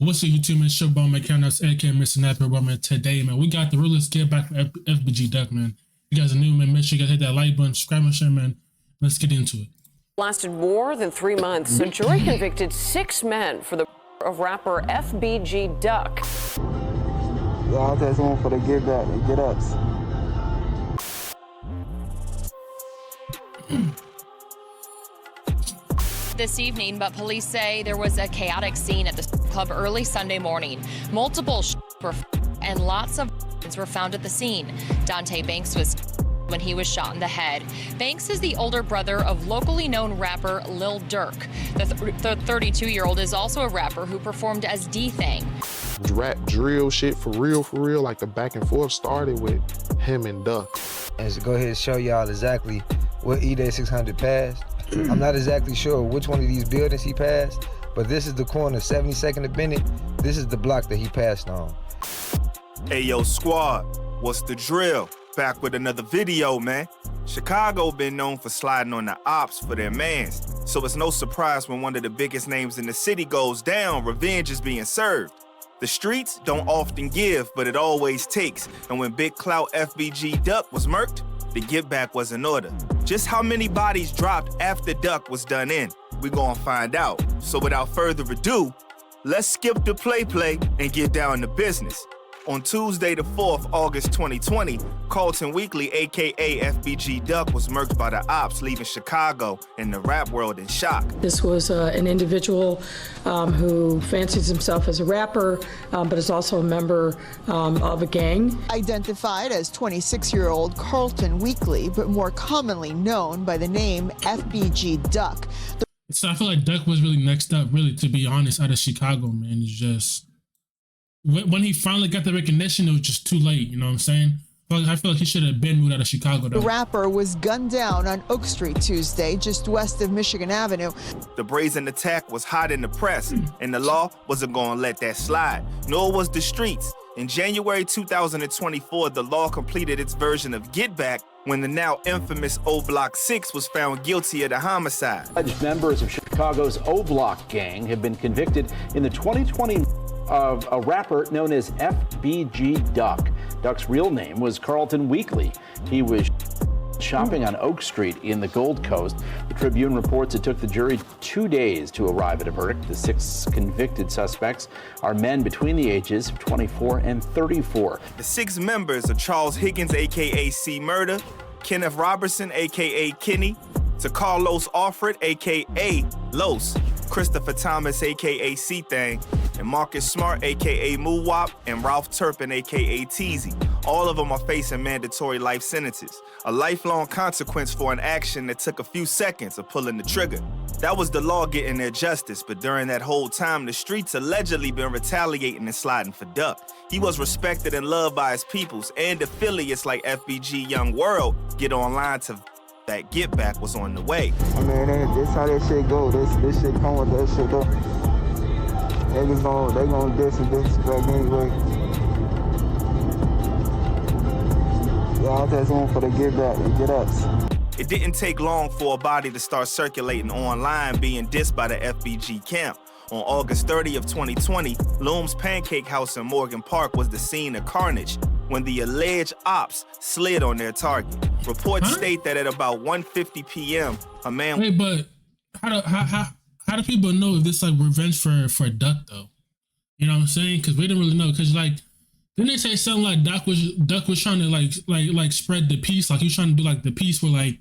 What's up, YouTube, man? It's your boy, Mickal, aka Mr. Napper, man. Today, man, we got the Ruthless kid back from FBG Duck, man. You guys are new, man. Make sure you guys hit that like button, subscribe, and share, man. Let's get into it. Lasted more than 3 months. A jury convicted 6 men for the of rapper FBG Duck. Y'all just on for the get back and get ups. This evening, but police say there was a chaotic scene at the club early Sunday morning. Multiple were and lots of were found at the scene. Dante Banks was when he was shot in the head. Banks is the older brother of locally known rapper Lil Durk. The 32-year-old is also a rapper who performed as D-Thang. Rap drill shit for real, like the back and forth started with him and Duck. And to go ahead and show y'all exactly what E-Day 600 passed. I'm not exactly sure which one of these buildings he passed, but this is the corner, 72nd and Bennett. This is the block that he passed on. Hey yo, squad, what's the drill? Back with another video, man. Chicago been known for sliding on the ops for their mans, so it's no surprise when one of the biggest names in the city goes down, revenge is being served. The streets don't often give, but it always takes, and when Big Clout FBG Duck was murked, the get back was in order. Just how many bodies dropped after Duck was done in, we gonna find out. So without further ado, let's skip the play and get down to business. On Tuesday the 4th, August 2020, Carlton Weekly, aka FBG Duck, was murked by the ops, leaving Chicago and the rap world in shock. This was an individual who fancies himself as a rapper, but is also a member of a gang. Identified as 26-year-old Carlton Weekly, but more commonly known by the name FBG Duck. So I feel like Duck was really next up, really, to be honest, out of Chicago, man. It's just, when he finally got the recognition, it was just too late, you know what I'm saying? I feel like he should have been moved out of Chicago, though. The rapper was gunned down on Oak Street Tuesday, just west of Michigan Avenue. The brazen attack was hot in the press, and the law wasn't gonna let that slide, nor was the streets. In January 2024, the law completed its version of Get Back when the now infamous O Block 6 was found guilty of the homicide. Alleged members of Chicago's O Block gang have been convicted in the 2020 of a rapper known as FBG Duck. Duck's real name was Carlton Weekly. He was shopping on Oak Street in the Gold Coast. The Tribune reports it took the jury 2 days to arrive at a verdict. The 6 convicted suspects are men between the ages of 24 and 34. The 6 members are Charles Higgins, aka C Murder, Kenneth Robertson, aka Kenny, to Carlos Alfred, aka Los, Christopher Thomas, aka C-Thang, and Marcus Smart, aka Moowop, and Ralph Turpin, aka Teasy. All of them are facing mandatory life sentences, a lifelong consequence for an action that took a few seconds of pulling the trigger. That was the law getting their justice, but during that whole time, the streets allegedly been retaliating and sliding for Duck. He was respected and loved by his peoples, and affiliates like FBG Young World get online to that get back was on the way. I mean, this how that shit go. This shit come with that shit though. They gonna diss and disrespect anyway. Y'all just on for the get back and get ups. It didn't take long for a body to start circulating online being dissed by the FBG camp. On August 30th, 2020, Loom's Pancake House in Morgan Park was the scene of carnage when the alleged ops slid on their target. Reports state that at about 1:50 p.m., a man... Wait, but how do people know if this is like revenge for Duck, though? You know what I'm saying? Because we didn't really know. Because, like, didn't they say something like Duck was trying to, like spread the peace? Like, he was trying to do, like, the peace for, like,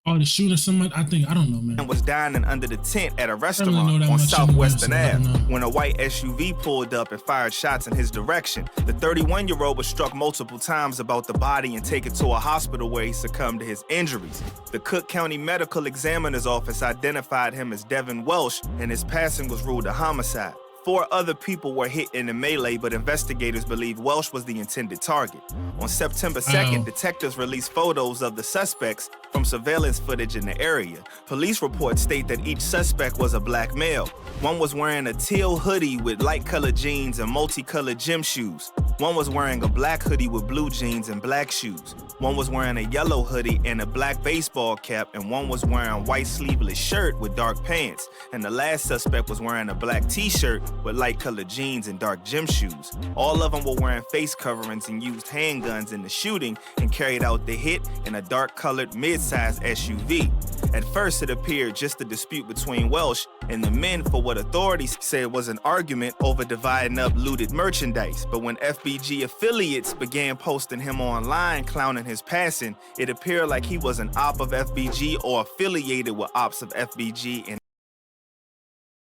all the shooting or something. I don't know, man. Was dining under the tent at a restaurant on Southwestern Ave when a white SUV pulled up and fired shots in his direction. The 31-year-old was struck multiple times about the body and taken to a hospital where he succumbed to his injuries. The Cook County Medical Examiner's Office identified him as Devin Welsh, and his passing was ruled a homicide. 4 other people were hit in the melee, but investigators believe Welsh was the intended target. On September 2nd, detectives released photos of the suspects from surveillance footage in the area. Police reports state that each suspect was a black male. One was wearing a teal hoodie with light-colored jeans and multicolored gym shoes. One was wearing a black hoodie with blue jeans and black shoes. One was wearing a yellow hoodie and a black baseball cap, and one was wearing a white sleeveless shirt with dark pants. And the last suspect was wearing a black t-shirt with light colored jeans and dark gym shoes. All of them were wearing face coverings and used handguns in the shooting and carried out the hit in a dark colored mid-sized SUV. At first it appeared just a dispute between Welsh and the men for what authorities said was an argument over dividing up looted merchandise. But when FBG affiliates began posting him online clowning his passing, it appeared like he was an op of FBG or affiliated with ops of FBG. And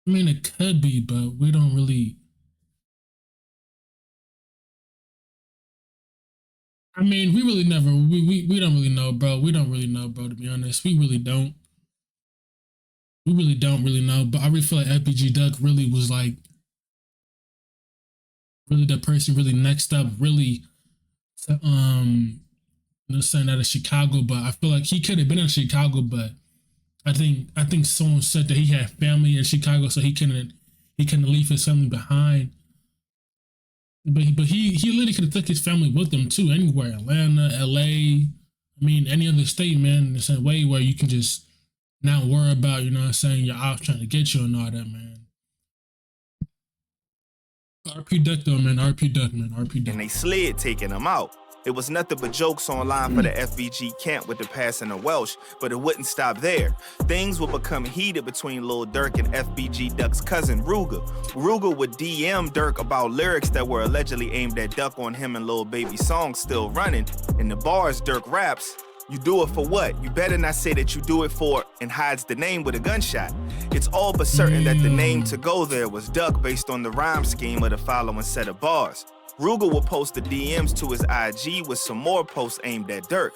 I mean, it could be, but we don't really. I mean, we really never. We don't really know, bro. We don't really know, bro. To be honest, we really don't. We really don't really know. But I really feel like FBG Duck really was like, really the person really next up, really. Not saying out of Chicago, but I feel like he could have been in Chicago, but I think someone said that he had family in Chicago, so he couldn't leave his family behind. But he literally could have took his family with him too, anywhere, Atlanta, LA, I mean any other state, man. It's a way where you can just not worry about, you know what I'm saying, your ops trying to get you and all that, man. RP Duck though, man. RP Duck, man. RP Duck. And they slid taking him out. It was nothing but jokes online for the FBG camp with the passing of Welsh, but it wouldn't stop there. Things would become heated between Lil Durk and FBG Duck's cousin, Ruger. Ruger would DM Durk about lyrics that were allegedly aimed at Duck on him and Lil Baby's songs still running. In the bars, Durk raps, "You do it for what? You better not say that you do it for," and hides the name with a gunshot. It's all but certain that the name to go there was Duck based on the rhyme scheme of the following set of bars. Ruger will post the DMs to his IG with some more posts aimed at Durk.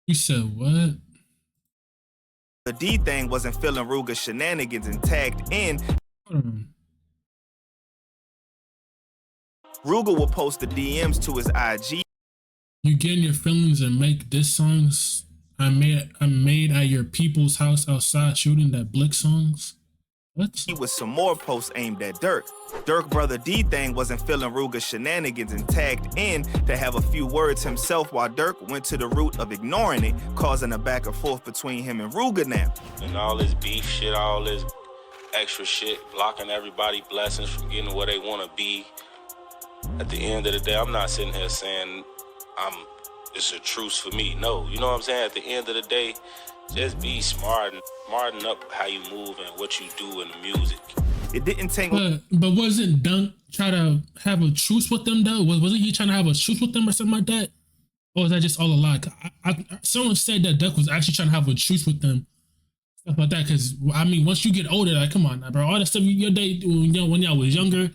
You said what? The D-Thang wasn't feeling Ruger's shenanigans and tagged in. Ruger will post the DMs to his IG. You get in your feelings and make diss songs. I made at your people's house outside shooting that Blick songs. What? With some more posts aimed at Durk. Durk brother D-Thang wasn't feeling Ruger's shenanigans and tagged in to have a few words himself while Durk went to the root of ignoring it, causing a back and forth between him and Ruger now. And all this beef shit, all this extra shit, blocking everybody blessings from getting where they want to be. At the end of the day, I'm not sitting here saying it's a truce for me. No, you know what I'm saying? At the end of the day, just be smart and smarten up how you move and what you do in the music. It didn't take. But wasn't Dunk try to have a truce with them though? Wasn't he trying to have a truce with them or something like that? Or was that just all a lie? Someone said that Duck was actually trying to have a truce with them, stuff like that. Because I mean, once you get older, like, come on, bro, all the stuff your day when y'all was younger,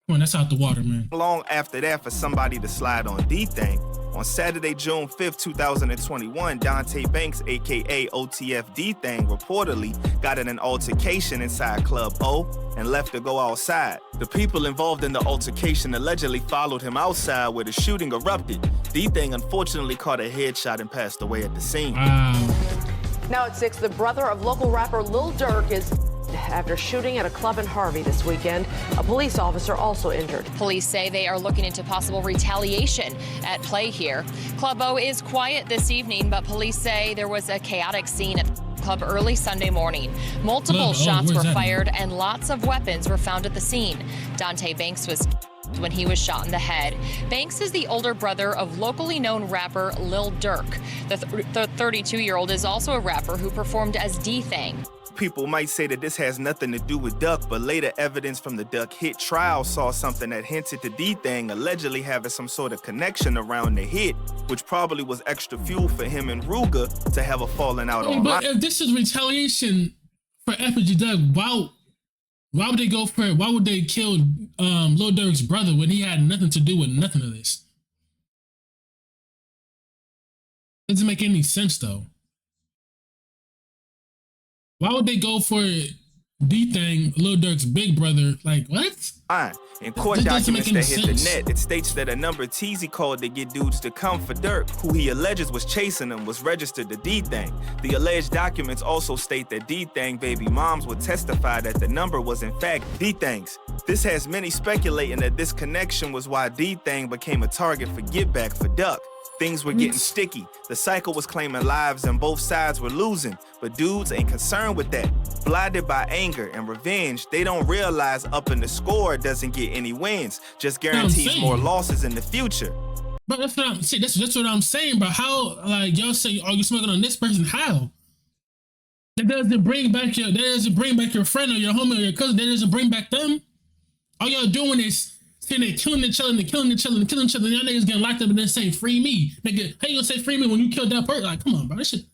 come on, that's out the water, man. Long after that, for somebody to slide on D-Thang. On Saturday, June 5th, 2021, Dante Banks, aka OTF D-Thang, reportedly got in an altercation inside Club O and left to go outside. The people involved in the altercation allegedly followed him outside where the shooting erupted. D-Thang unfortunately caught a headshot and passed away at the scene. Now at 6, the brother of local rapper Lil Durk is after shooting at a club in Harvey this weekend. A police officer also injured. Police say they are looking into possible retaliation at play here. Club O is quiet this evening, but police say there was a chaotic scene at the club early Sunday morning. Multiple shots were fired and lots of weapons were found at the scene. Dante Banks was when he was shot in the head. Banks is the older brother of locally known rapper Lil Durk. The 32-year-old is also a rapper who performed as D-Thang. People might say that this has nothing to do with Duck, but later evidence from the Duck hit trial saw something that hinted to D-Thang allegedly having some sort of connection around the hit, which probably was extra fuel for him and Ruger to have a falling out online. But if this is retaliation for FBG Duck, why would they go for it? Why would they kill Lil Durk's brother when he had nothing to do with nothing of this? Doesn't make any sense though. Why would they go for D-Thang, Lil Durk's big brother? Like, what? Fine. In court documents that hit the net, it states that a number Teezy called to get dudes to come for Durk, who he alleges was chasing him, was registered to D-Thang. The alleged documents also state that D-Thang baby moms would testify that the number was in fact D-Thang's. This has many speculating that this connection was why D-Thang became a target for get back for Duck. Things were getting sticky. The cycle was claiming lives and both sides were losing. But dudes ain't concerned with that. Blinded by anger and revenge, they don't realize upping the score doesn't get any wins, just guarantees more losses in the future. But that's what I'm saying. That's what I'm saying. But how, like, y'all say, are you smoking on this person? How? That doesn't bring back your friend or your homie or your cousin. That doesn't bring back them. All y'all doing is saying they're killing each other and killing each other and killing each other. And y'all niggas getting locked up and then saying free me. Nigga, how you gonna say free me when you killed that person? Like, come on, bro. That shit.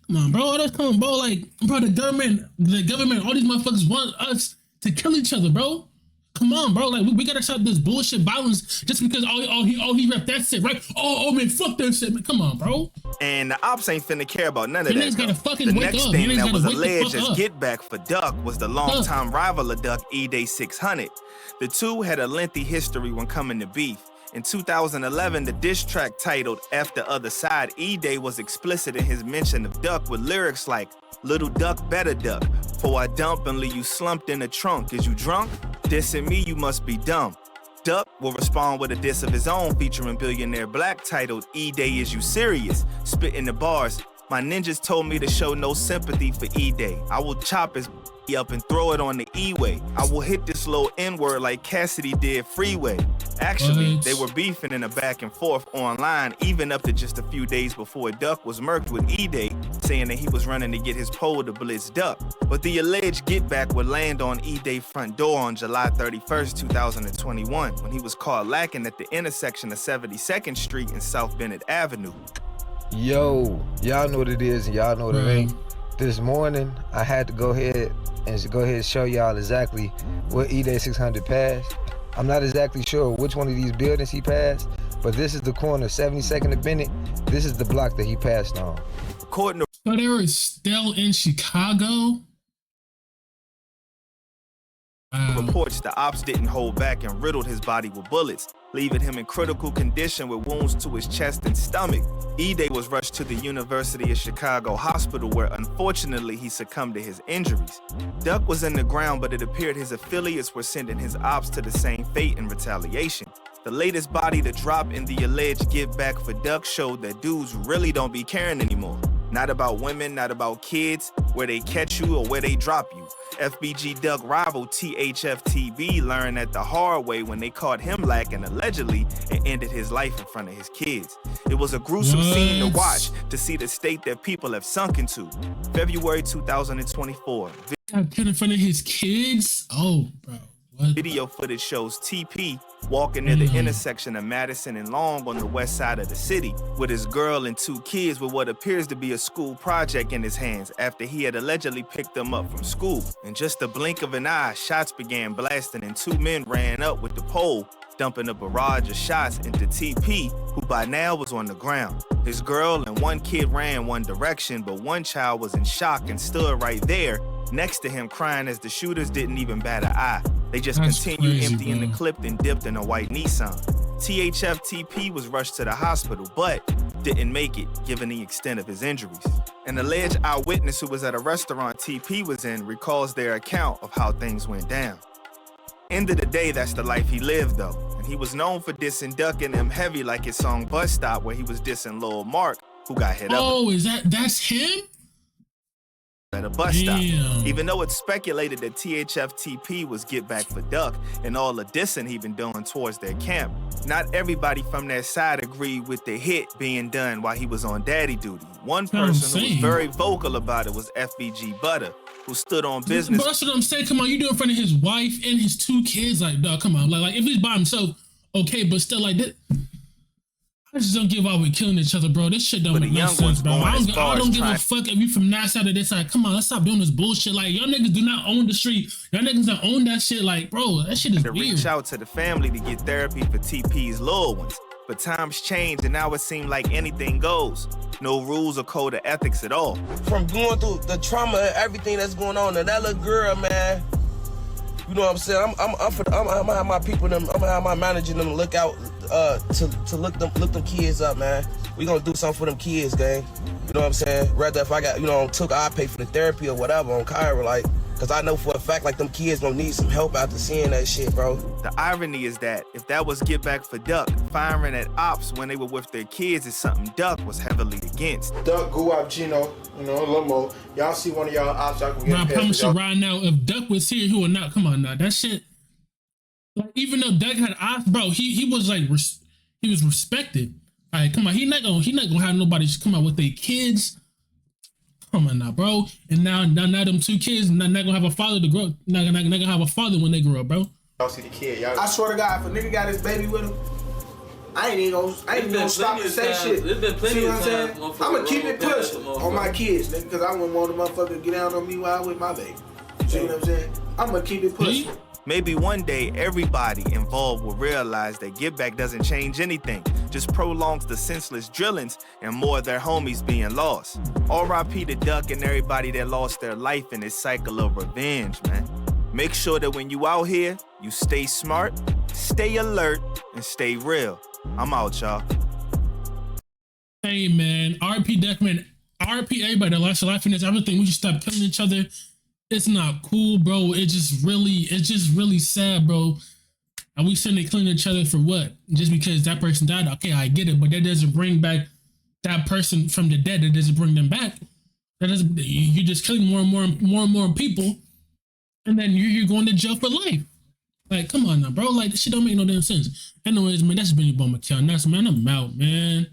Come on, bro. Come on, bro. Like, bro, the government, all these motherfuckers want us to kill each other, bro. Come on, bro. Like, we gotta stop this bullshit violence just because he rep that shit, right? Oh man, fuck that shit, man. Come on, bro. And the ops ain't finna care about none of You that. niggas gotta fucking the wake next up. thing You niggas that gotta was wake the alleged fuck as up. get back for Duck was the longtime rival of Duck, E-Day 600. The two had a lengthy history when coming to beef. In 2011, the diss track titled F the Other Side, E-Day was explicit in his mention of Duck with lyrics like, "Little duck, better duck. For I dump and leave you slumped in the trunk. Is you drunk? Dissing me, you must be dumb." Duck will respond with a diss of his own featuring Billionaire Black titled E-Day Is You Serious? Spitting the bars, "My ninjas told me to show no sympathy for E-Day. I will chop his up and throw it on the E-way. I will hit this little N-word like Cassidy did Freeway." Actually, they were beefing in a back and forth online, even up to just a few days before Duck was murked with E-Day, saying that he was running to get his pole to blitz Duck. But the alleged get back would land on E-Day's front door on July 31st, 2021, when he was caught lacking at the intersection of 72nd Street and South Bennett Avenue. Yo, y'all know what it is and y'all know what it ain't. This morning, I had to go ahead and show y'all exactly what E-Day 600 passed. I'm not exactly sure which one of these buildings he passed, but this is the corner 72nd and Bennett. This is the block that he passed on. According to So they were still in Chicago? reports, the ops didn't hold back and riddled his body with bullets, leaving him in critical condition with wounds to his chest and stomach. E-Day was rushed to the University of Chicago hospital where unfortunately he succumbed to his injuries. Duck was in the ground, but it appeared his affiliates were sending his ops to the same fate in retaliation. The latest body to drop in the alleged get back for Duck showed that dudes really don't be caring anymore. Not about women, not about kids, where they catch you or where they drop you. FBG Duck rival THF-TV learned that the hard way when they caught him lacking allegedly and ended his life in front of his kids. It was a gruesome scene to watch, to see the state that people have sunk into. February 2024. Got killed in front of his kids? Oh, bro. What? Video footage shows TP walking near the intersection of Madison and Long on the west side of the city with his girl and two kids with what appears to be a school project in his hands after he had allegedly picked them up from school. In just a blink of an eye, shots began blasting and two men ran up with the pole, dumping a barrage of shots into TP, who by now was on the ground. His girl and one kid ran one direction, but one child was in shock and stood right there next to him crying as the shooters didn't even bat an eye. They just continued emptying the clip and dipped in a white Nissan. THF-TP was rushed to the hospital, but didn't make it, given the extent of his injuries. An alleged eyewitness who was at a restaurant TP was in recalls their account of how things went down. End of the day, that's the life he lived, though. And he was known for dissing Duck and them heavy, like his song Bus Stop, where he was dissing Lil Mark, who got hit up. Oh, that's him? At a bus stop. Even though it's speculated that THF-TP was get back for Duck and all the dissing he been doing towards their camp, not everybody from that side agreed with the hit being done while he was on daddy duty. One person who was very vocal about it was FBG Butter, who stood on business. But that's what I'm saying. Come on, you do it in front of his wife and his two kids. Like, dog, come on. Like if he's by himself, okay, but still like that. I just don't give out with killing each other, bro. This shit don't make no sense, bro. I don't give a fuck if you from that side or this side. Come on, let's stop doing this bullshit. Like, y'all niggas do not own the street. Y'all niggas don't own that shit. Like, bro, that shit is weird. Reach out to the family to get therapy for TP's little ones. But times change and now it seems like anything goes. No rules or code of ethics at all. From going through the trauma and everything that's going on, and that little girl, man, you know what I'm saying? I'm gonna have my people, I'm gonna have my manager them look out to look them kids up, man. We gonna do something for them kids, gang. You know what I'm saying? Rather if I got, I pay for the therapy or whatever on Kyra, like, Cause I know for a fact, like, them kids gonna need some help after seeing that shit, bro. The irony is that if that was get back for Duck, firing at ops when they were with their kids is something Duck was heavily against. Duck, go up, Gino, you know, a little more. Y'all see one of y'all ops, y'all can get I promise you right now, if Duck was here, he would not come on now. That shit, like, even though Duck had ops, bro, he was like, he was respected. All right, come on, he not gonna have nobody come out with their kids. Come on now, bro. And now them two kids not gonna have a father to grow. Not gonna have a father when they grow up, bro. Y'all see the kid, y'all. I swear to God, if a nigga got his baby with him, I ain't even gonna stop and say shit. See what I'm saying? I'm gonna keep it pushed on my kids, nigga, because I wouldn't want a motherfucker to get down on me while I'm with my baby. See what I'm saying? I'm gonna keep it pushed. Maybe one day everybody involved will realize that give back doesn't change anything, just prolongs the senseless drillings and more of their homies being lost. R.I.P. to Duck and everybody that lost their life in this cycle of revenge, man. Make sure that when you out here, you stay smart, stay alert, and stay real. I'm out, y'all. Hey, man, R.P. Duck, man, R.P. everybody that lost their life in this, everything. We just stop killing each other. It's not cool, bro. It's just really sad, bro. And we sitting there killing each other for what? Just because that person died? Okay, I get it, but that doesn't bring back that person from the dead. That doesn't bring them back. That doesn't. You're just killing more and more people, and then you're going to jail for life. Like, come on now, bro. Like, this shit don't make no damn sense. Anyways, man, that's been your boy Mickal. Next, man, I'm out, man.